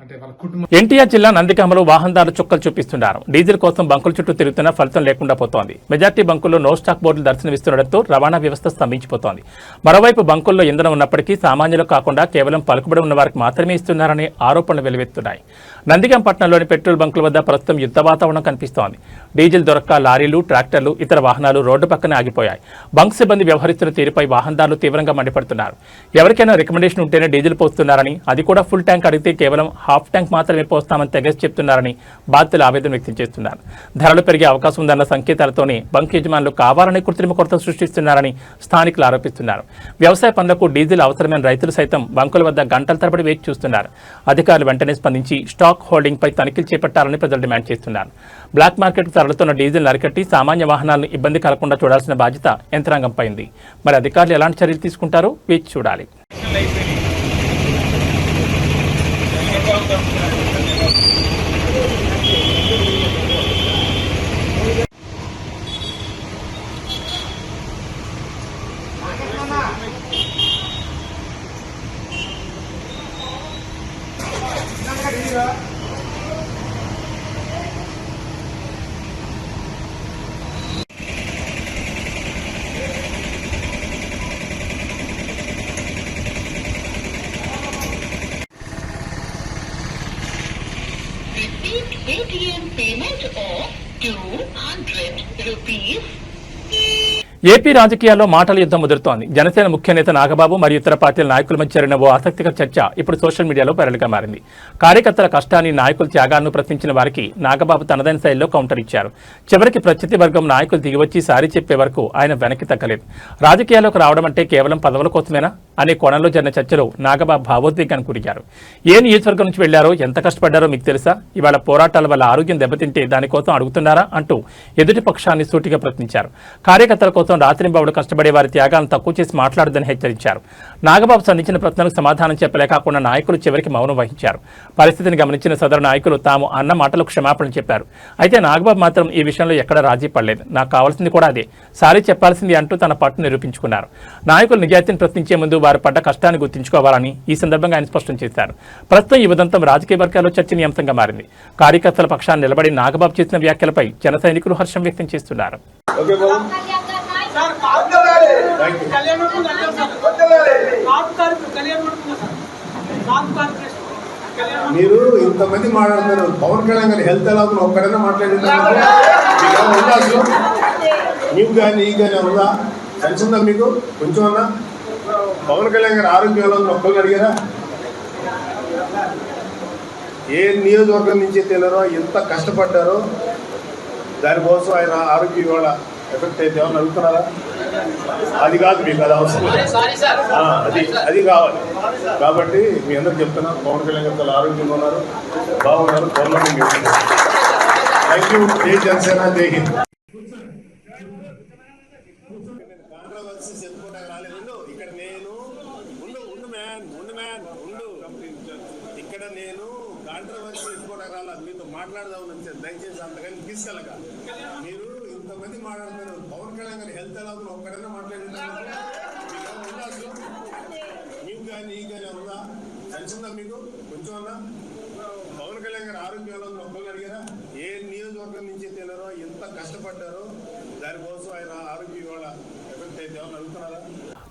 అంటే వాళ్ళ కుటుంబం. ఎన్టీఆర్ జిల్లా నందిగామలో వాహనదారులు చుక్కలు చూపిస్తున్నారు. డీజిల్ కోసం బంకుల చుట్టూ తిరుగుతున్నా ఫలితం లేకుండా పోతోంది. మెజార్టీ బంకుల్లో నో స్టాక్ బోర్డులు దర్శనమిస్తుండటంతో రవాణా వ్యవస్థ స్తంభించిపోతోంది. మరోవైపు బంకుల్లో ఇంధనం ఉన్నప్పటికీ సామాన్యులు కాకుండా కేవలం పలుకుబడి ఉన్న వారికి మాత్రమే ఇస్తున్నారనే ఆరోపణలు వెలువెత్తున్నాయి. నందిగాం పట్టణంలోని పెట్రోల్ బంకుల వద్ద ప్రస్తుతం యుద్ధ వాతావరణం కనిపిస్తోంది. డీజిల్ దొరక్క లారీలు, ట్రాక్టర్లు, ఇతర వాహనాలు రోడ్డు పక్కనే ఆగిపోయాయి. బంక్ సిబ్బంది వ్యవహరిస్తున్న తీరుపై వాహనదారులు తీవ్రంగా మండిపడుతున్నారు. ఎవరికైనా రికమెండేషన్ ఉంటేనే డీజిల్ పోస్తున్నారని, అది కూడా ఫుల్ ట్యాంక్ అడిగితే కేవలం హాఫ్ ట్యాంక్ మాత్రమే పోస్తామని తెగేసి చెప్తున్నారని బాధితులు ఆవేదన వ్యక్తం చేస్తున్నారు. ధరలు పెరిగే అవకాశం ఉందన్న సంకేతాలతోనే బంక్ యజమానులు కావాలని కృత్రిమ కొరత సృష్టిస్తున్నారని స్థానికులు ఆరోపిస్తున్నారు. వ్యవసాయ పనులకు డీజిల్ అవసరమైన రైతులు సైతం బంకుల వద్ద గంటల తరబడి వేచి చూస్తున్నారు. అధికారులు వెంటనే స్పందించి స్టాక్ హోల్డింగ్ పై తనిఖీలు చేపట్టాలని ప్రజలు డిమాండ్ చేస్తున్నారు. బ్లాక్ మార్కెట్కు తరలుతున్న డీజిల్ అరికట్టి సామాన్య వాహనాలను ఇబ్బంది కలగకుండా చూడాల్సిన బాధ్యత యంత్రాంగంపై ఉంది. మరి అధికారులు ఎలాంటి చర్యలు తీసుకుంటారో వేచి చూడాలి. Make Paytm payment of 200 rupees. AP రాజకీయాల్లో మాటల యుద్ధం ముదురుతోంది. జనసేన ముఖ్య నేత నాగబాబు మరియు ఇతర పార్టీల నాయకుల మధ్య జరిగిన ఓ ఆసక్తికర చర్చ ఇప్పుడు సోషల్ మీడియాలో వైరల్గా మారింది. కార్యకర్తల కష్టాన్ని, నాయకుల త్యాగాలను ప్రశ్నించిన వారికి నాగబాబు తనదైన శైలిలో కౌంటర్ ఇచ్చారు. చివరికి ప్రత్యర్థి వర్గం నాయకులు దిగివచ్చి సారీ చెప్పే వరకు ఆయన వెనక్కి తగ్గలేదు. రాజకీయాల్లోకి రావడం అంటే కేవలం పదవుల కోసమేనా అనే కోణంలో జరిగిన చర్చలో నాగబాబు భావోద్వేగానికి గురయ్యారు. ఏ నియోజకవర్గం నుంచి వెళ్లారో, ఎంత కష్టపడ్డారో మీకు తెలుసా? ఇవాళ పోరాటాల వల్ల ఆరోగ్యం దెబ్బతింటే దానికోసం అడుగుతున్నారా అంటూ ఎదుటి పక్షాన్ని సూటిగా ప్రశ్నించారు. కార్యకర్తల కోసం రాత్రింబావుడు కష్టపడే వారి త్యాగాలను తక్కువ చేసి మాట్లాడదని హెచ్చరించారు. నాగబాబు సంధించిన ప్రశ్నలకు సమాధానం చెప్పలేకుండా నాయకులు చివరికి మౌనం వహించారు. పరిస్థితిని గమనించిన సదరు నాయకులు తాము అన్న మాటలకు క్షమాపణ చెప్పారు. అయితే నాగబాబు మాత్రం ఈ విషయంలో ఎక్కడా రాజీ పడలేదు. నాకు కావాల్సింది కూడా అదే, సారీ చెప్పాల్సింది అంటూ తన పట్టు నిరూపించుకున్నారు. నాయకులు నిజాయితీని ప్రశ్నించే ముందు వారు పడ్డ కష్టాన్ని గుర్తుంచుకోవాలని ఈ సందర్భంగా ఆయన స్పష్టం చేశారు. ప్రస్తుతం ఈ ఉదంతం రాజకీయ వర్గాల్లో చర్చనీయాంశంగా మారింది. కార్యకర్తల పక్షాన్ని నిలబడి నాగబాబు చేసిన వ్యాఖ్యలపై జన సైనికులు హర్షం వ్యక్తం చేస్తున్నారు. మీరు ఇంతమంది మాట్లాడుతున్నారు. పవన్ కళ్యాణ్ గారి హెల్త్ ఎలా ఉందో ఒక్కడైనా మాట్లాడినారు. నీకు కానీ ఈ కానీ ఉందా? తెలిసిందా మీకు కొంచెం అన్నా? పవన్ కళ్యాణ్ గారి ఆరోగ్యం ఎలా ఉందో ఒక్కరిని అడిగారా? ఏ నియోజకవర్గం నుంచి తిన్నారో, ఎంత కష్టపడ్డారో దానికోసం ఆయన ఆరోగ్యం ఇవాళ ఎఫెక్ట్ అయితే ఏమన్నా అడుగుతున్నారా? అది కాదు మీకు, అది అవసరం, అది కావాలి. కాబట్టి మీ అందరికి చెప్తున్నా, పవన్ కళ్యాణ్ గారు చాలా ఆరోగ్యంగా ఉన్నారు, బాగున్నారు. Thank you. జై జనసేన, జై హింద్. కాంట్రవర్సీస్ చెప్పుకోవడానికి రాలేదు. ఇక్కడ నేను ఇక్కడ నేను కాంట్రవర్సీ చెప్పుకోవడానికి రాలేదు. మీతో మాట్లాడదామని వచ్చాను. దయచేసి అంతగాని తీసుకెళ్ళక. మీరు ఇంతమంది మాట్లాడుతున్నారు. పవన్ కళ్యాణ్ గారి హెల్త్ ఎలా ఉందో ఒక్కడైనా మాట్లాడినారు. మీకు కానీ ఈ కానీ ఉందా? తెలిసిందా మీకు కొంచెం అన్నా? పవన్ కళ్యాణ్ గారి ఆరోగ్యం ఎలా ఉందో ఒక్కరిని అడిగారా? ఏ నియోజకవర్గం నుంచి తిన్నారో, ఎంత కష్టపడ్డారో దానికోసం ఆయన ఆరోగ్యం ఇవాళ ఎఫెక్ట్ అయితే ఏమన్నా అడుగుతున్నారా?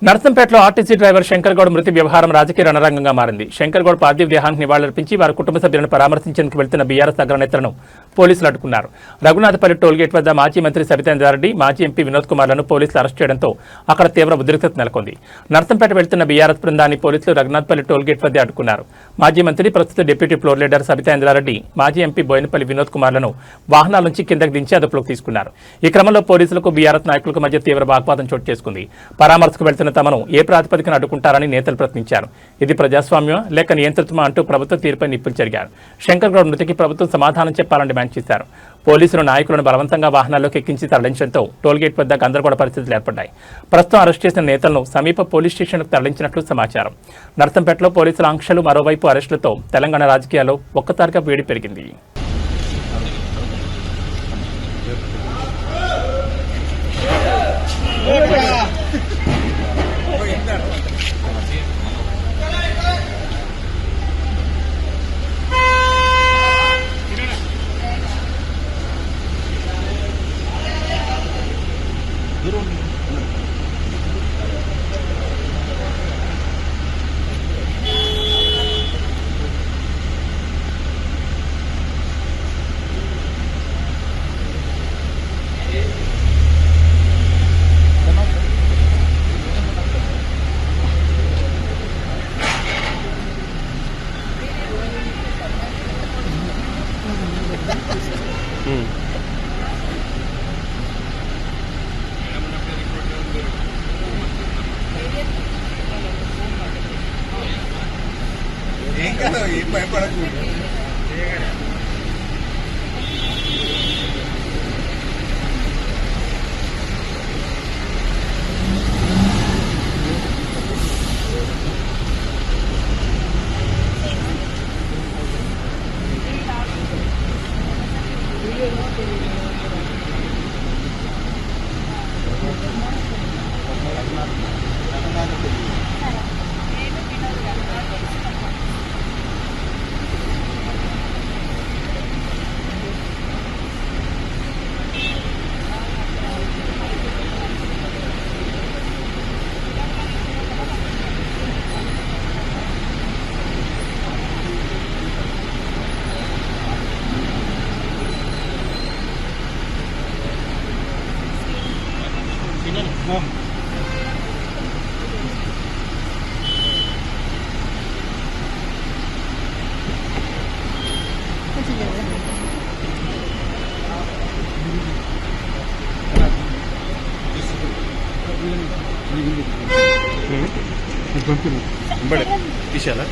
నర్సంపేటలో ఆర్టీసీ డ్రైవర్ శంకర్ గౌడ్ మృతి వ్యవహారం రాజకీయ రణరంగంగా మారింది. శంకర్ గౌడ్ పార్థివ దేహానికి నివాళులర్పించి వారి కుటుంబ సభ్యులను పరామర్శించేందుకు వెళ్తున్న బీఆర్ఎస్ అగ్రనేతలను పోలీసులు అడ్డుకున్నారు. రఘునాథపల్లి టోల్గేట్ వద్ద మాజీ మంత్రి సబితేంద్రారెడ్డి, మాజీ ఎంపీ వినోద్ కుమార్లను పోలీసులు అరెస్ట్ చేయడంతో అక్కడ తీవ్ర ఉద్రిక్తత నెలకొంది. నర్సంపేట వెళ్తున్న బీఆర్ఎస్ బృందాన్ని పోలీసులు రఘునాథపల్లి టోల్గేట్ వద్ద అడ్డుకున్నారు. మాజీ మంత్రి, ప్రస్తుత డిప్యూటీ ఫ్లోర్ లీడర్ సబితేంద్రారెడ్డి, మాజీ ఎంపీ బోయినపల్లి వినోద్ కుమార్లను వాహనాల నుంచి కిందకు దించి అదుపులోకి తీసుకున్నారు. ఈ క్రమంలో పోలీసులకు బీఆర్ఎస్ నాయకులకు మధ్య తీవ్ర వాగ్వాదం చోటు చేసుకుంది. పరామర్శకు వెళ్తున్న తమను ఏ ప్రాతిపదికన అడ్డుకుంటారని నేతలు ప్రశ్నించారు. ఇది ప్రజాస్వామ్యం లేక నియంత్రితమా అంటూ ప్రభుత్వ తీరుపై నిప్పులు చెరిగారు. శంకర్ గౌడ్ మృతికి ప్రభుత్వం సమాధానం చెప్పాలని డిమాండ్ చేశారు. పోలీసులు నాయకులను బలవంతంగా వాహనాల్లోకి ఎక్కించి తరలించడంతో టోల్గేట్ వద్ద గందరగోళ పరిస్థితులు ఏర్పడ్డాయి. ప్రస్తుతం అరెస్ట్ చేసిన నేతలను సమీప పోలీస్ స్టేషన్కు తరలించినట్లు సమాచారం. నర్సంపేటలో పోలీసుల ఆంక్షలు, మరోవైపు అరెస్టులతో తెలంగాణ రాజకీయాల్లో ఒక్కసారిగా వేడి పెరిగింది. తీసేయాలా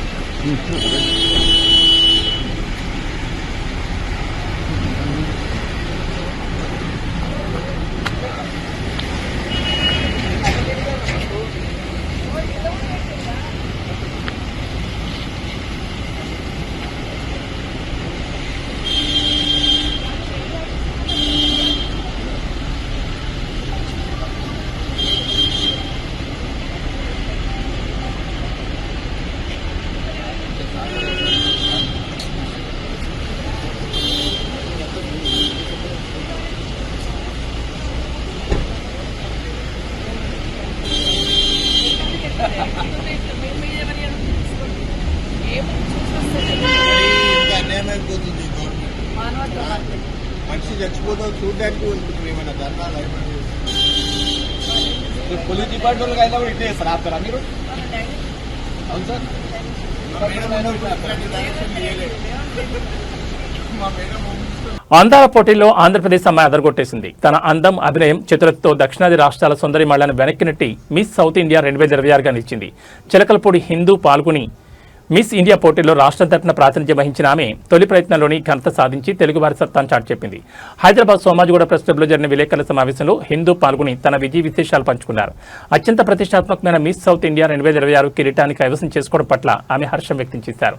మనిషి చచ్చిపోతావు చూడడానికి వెళ్తున్నాం ఏమైనా ధర్నాలు పోలీస్ డిపార్ట్మెంట్ అయినా కూడా ఇట్లా చేస్తారు ఆపుతారా మీరు? అవును సార్, అందాల పోటీల్లో ఆంధ్రప్రదేశ్ అమ్మాయి అదరగొట్టేసింది. తన అందం, అభినయం, చతురతతో దక్షిణాది రాష్ట్రాల సుందరి మళ్లను వెనక్కి నెట్టి మిస్ సౌత్ ఇండియా 2026గా నిలిచింది. చిలకలపూడి హిందూ పాల్గొని మిస్ ఇండియా పోటీల్లో రాష్ట్రం తరపున ప్రాతినిధ్యం వహించిన ఆమె తొలి ప్రయత్నంలోని ఘనత సాధించి తెలుగువారి సత్తాను చాటి చెప్పింది. హైదరాబాద్ సోమాజిగూడ ప్రెస్ క్లబ్లో జరిగిన విలేకరుల సమావేశంలో హిందూ పాల్గొని తన విజయ విశేషాలు పంచుకున్నారు. అత్యంత ప్రతిష్టాత్మకమైన మిస్ సౌత్ ఇండియా 2026 కిరీటాన్ని కైవసం చేసుకోవడం పట్ల ఆమె హర్షం వ్యక్తం చేశారు.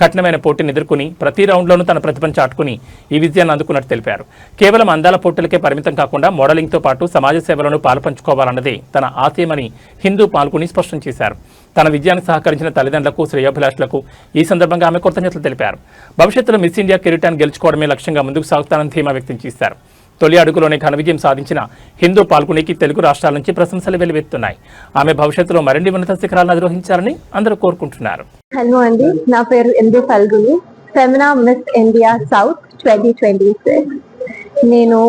కఠినమైన పోటీని ఎదుర్కొని ప్రతి రౌండ్లోనూ తన ప్రతిభను చాటుకుని ఈ విజయాన్ని అందుకున్నట్టు తెలిపారు. కేవలం అందాల పోటీలకే పరిమితం కాకుండా మోడలింగ్తో పాటు సమాజ సేవలను పాలుపంచుకోవాలన్నదే తన ఆశయమని హిందూ పాల్గొని స్పష్టం చేశారు. తన విజయానికి సహకరించిన తల్లిదండ్రులకు, శ్రేయోభిలాషులకు ఈ సందర్భంగా ఆమె కృతజ్ఞతలు తెలిపారు. భవిష్యత్తులో మిస్ ఇండియా కిరీటాన్ని గెలుచుకోవడమే లక్ష్యంగా ముందుకు సాగుతానని ధీమా వ్యక్తం చేశారు. తొలి అడుగులోనే ఘన విజయం సాధించిన హిందూ పాల్గొనికి తెలుగు రాష్ట్రాల నుంచి ప్రశంసలు వెల్లువెత్తున్నాయి. ఆమె భవిష్యత్తులో మరిన్ని ఉన్నత శిఖరాలను అధిరోహించాలని అందరూ కోరుకుంటున్నారు. హలో అండి, నా పేరు హిందూ పాల్గొని, ఫెమినా మిస్ ఇండియా సౌత్ 2026. నేను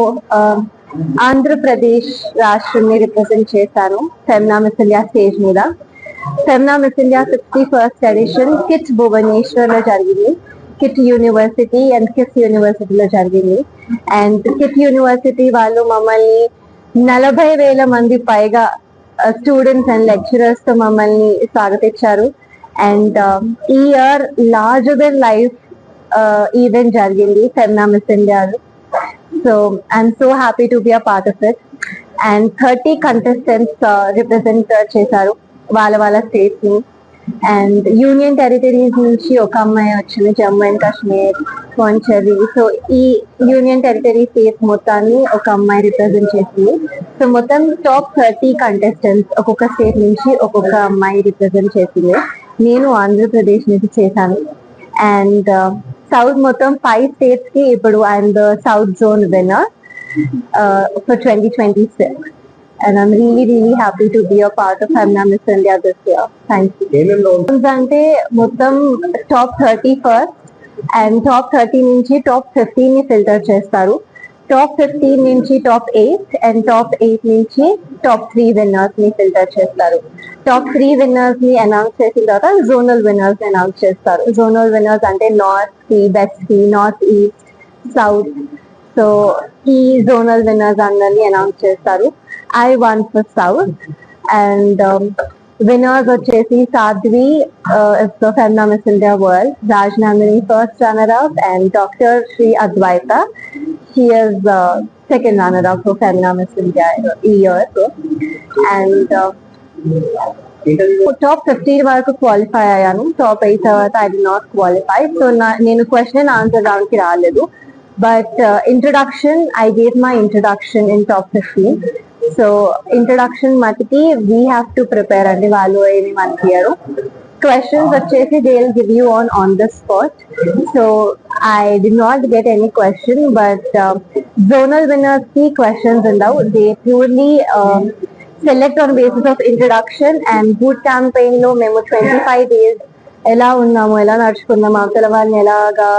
ఆంధ్రప్రదేశ్ రాష్ట్రాన్ని రిప్రజెంట్ చేశాను ఫెమినా మిస్ ఇండియా స్టేజ్ మీద. Femina Miss India 61st edition KIIT భువనేశ్వర్లో జరిగింది. కిట్ యూనివర్సిటీ అండ్ కిట్ యూనివర్సిటీలో జరిగింది. అండ్ కిట్ యూనివర్సిటీ వాళ్ళు మమ్మల్ని 40,000 మంది పైగా స్టూడెంట్స్ అండ్ లెక్చరర్స్ తో మమ్మల్ని స్వాగతించారు. అండ్ ఈ year larger than life event జరిగింది Femina Miss India. So I'm so happy to be a part of it. And 30 contestants represent చేశారు వాళ్ళ స్టేట్స్ ని. అండ్ యూనియన్ టెరిటరీస్ నుంచి ఒక అమ్మాయి వచ్చింది, జమ్మూ అండ్ కాశ్మీర్, పాండిచ్చేరి. సో ఈ యూనియన్ టెరిటరీ స్టేట్స్ మొత్తాన్ని ఒక అమ్మాయి రిప్రజెంట్ చేసింది. సో మొత్తం టాప్ 30 కంటెస్టెంట్స్ ఒక్కొక్క స్టేట్ నుంచి ఒక్కొక్క అమ్మాయి రిప్రజెంట్ చేసింది. నేను ఆంధ్రప్రదేశ్ నుంచి చేశాను. అండ్ సౌత్ మొత్తం 5 స్టేట్స్ కి ఇప్పుడు I'm the south zone winner for 2026. And I'm really happy to be a part of Femina Miss India this year. Thank you. అంటే మొత్తం టాప్ 30 ఫస్ట్, అండ్ టాప్ 30 నుంచి టాప్ 15 ని ఫిల్టర్ చేస్తారు. Top 15 నుంచి top 8 and top 8 నుంచి top 3 winners ని filter చేస్తారు. Top 3 winners ని అనౌన్స్ చేసిన తర్వాత జోనల్ విన్నర్స్ ని అనౌన్స్ చేస్తారు. జోనల్ విన్నర్స్ అంటే నార్త్ కి, వెస్ట్ కి, నార్త్ ఈస్ట్, సౌత్. సో ఈ జోనల్ విన్నర్స్ అందరినీ అనౌన్స్ చేస్తారు. I won for South, and winners వచ్చేసి సాధ్వి is the Femina Miss India World, Rajnandini first runner-up, and Dr. Sri Advaita, she is second runner-up for Femina Miss India year. And top 15 వరకు qualify అయ్యాను. Top 8 తర్వాత I did not qualify. So నేను question and answer round కి రాలేదు. But introduction, I gave my introduction in top 15. So introduction మటుకి we have to prepare అండి, వాళ్ళు ఏమి మనకియరు. క్వశ్చన్స్ వచ్చేసి they will give you on the spot. So I did not get any question, but zonal winners కి questions ఉండవు. They purely select on basis of introduction. And boot campaign లో మేము 25 days ఎలా ఉన్నాము, ఎలా నడుచుకున్నాము, అవతల వాళ్ళని ఎలాగా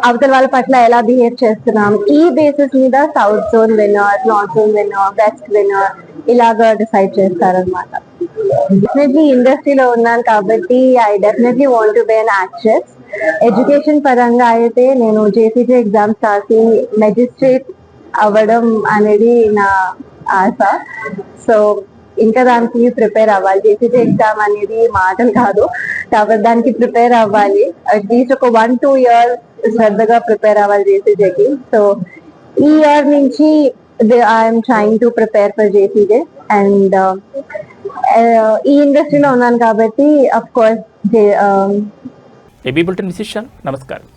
అవతల వాళ్ళ పట్ల ఎలా బిహేవ్ చేస్తున్నాం, ఈ బేసిస్ మీద south zone winner, north zone winner, west winner ఇలాగా డిసైడ్ చేస్తారనమాట. డెఫినెట్లీ ఇండస్ట్రీలో ఉన్నాను కాబట్టి I definitely want to be an actress. Education పరంగా అయితే నేను జేసీటీ ఎగ్జామ్స్ రాసి మెజిస్ట్రేట్ అవ్వడం అనేది నా ఆశ. సో ఇంకా దానికి ప్రిపేర్ అవ్వాలి. జేసీజీ ఎగ్జామ్ అనేది మాటలు కాదు, కాబట్టి దానికి ప్రిపేర్ అవ్వాలి. అట్లీస్ట్ ఒక 1-2 years శ్రద్ధగా ప్రిపేర్ అవ్వాలి జేసీజీకి. సో ఈ ఇయర్ నుంచి I'm trying to prepare for JCG and ఈ ఇండస్ట్రీలో ఉన్నాను కాబట్టి అఫ్ కోర్స్ ఏబీ బులెటిన్ విశేషాలు. నమస్కారం.